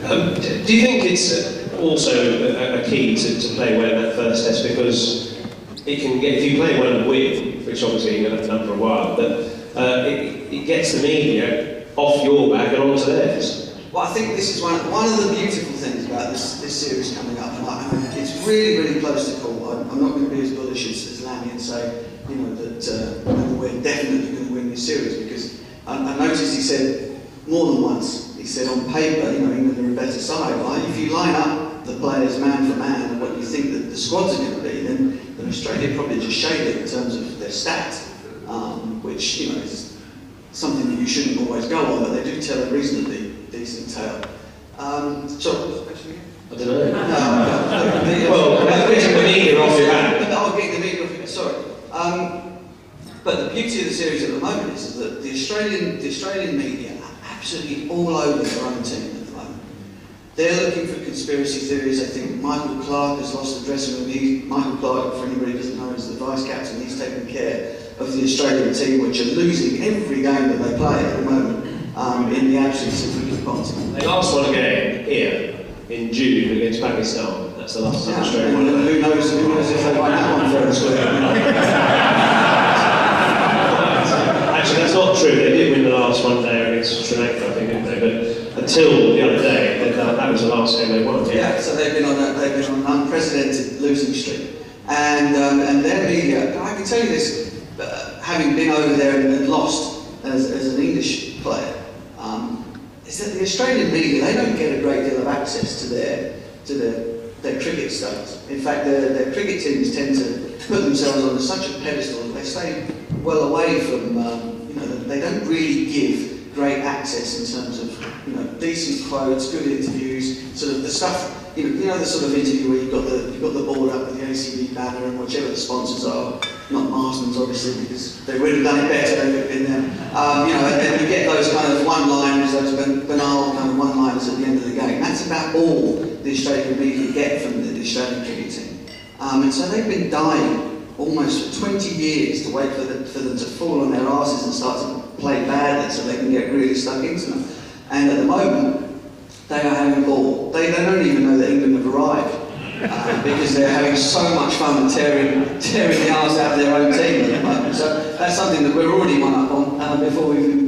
Do you think it's also a key to play well in that first test, because it can get, if you play well and win, which obviously you're going to have done for a while, but it gets the media off your back and onto theirs? Well, I think this is one of the beautiful things about this series coming up. It's really, really close to call. I'm not going to be as bullish as Lanny and say, you know, that we're definitely going to win this series, because I noticed he said more than once. He said on paper, you know, England are a better side. Right? If you line up the players man for man and what you think that the squads are going to be, then Australia probably just shade it in terms of their stats, which, you know, is something that you shouldn't always go on, but they do tell a reasonably decent tale. So, I don't know. Well, I'm getting the media off your back. I'll get the media off your back, sorry. But the beauty of the series at the moment is that the Australian media are absolutely all over their own team at the moment. They're looking for conspiracy theories. I think Michael Clarke has lost the dressing room. Michael Clarke, for anybody who doesn't know, is the vice captain. He's taking care of the Australian team, which are losing every game that they play at the moment in the absence of Ricky Ponting. They last won a game here in June against Pakistan. That's the last time Australia won. Who knows if they won that one fair and square. Actually, that's not true. They did win the last one there against Sri Lanka, I think, didn't they? But until the other day, that was the last game they won. Yeah, so they've been on an unprecedented losing streak, and their media. I can tell you this, having been over there and lost as an English player, is that the Australian media, they don't get a great deal of access to their cricket stars. In fact, their cricket teams tend to put themselves on such a pedestal that they stay well away from, you know, they don't really give great access in terms of, you know, decent quotes, good interviews, sort of the stuff, you know the sort of interview where you've got the board up with the ACB banner and whichever the sponsors are, not Marsden's obviously, because they would have done it better if they'd been there. You know, and you get those kind of one-liners, those banal kind of one-liners at the end of the game. That's about all the Australian media get from the Australian cricket team. And so they've been dying almost for 20 years to wait for them to fall on their asses and start to play badly so they can get really stuck into them. And at the moment, they are having a ball. They don't even know that England have arrived because they're having so much fun and tearing the arse out of their own team at the moment. So that's something that we're already one up on before we've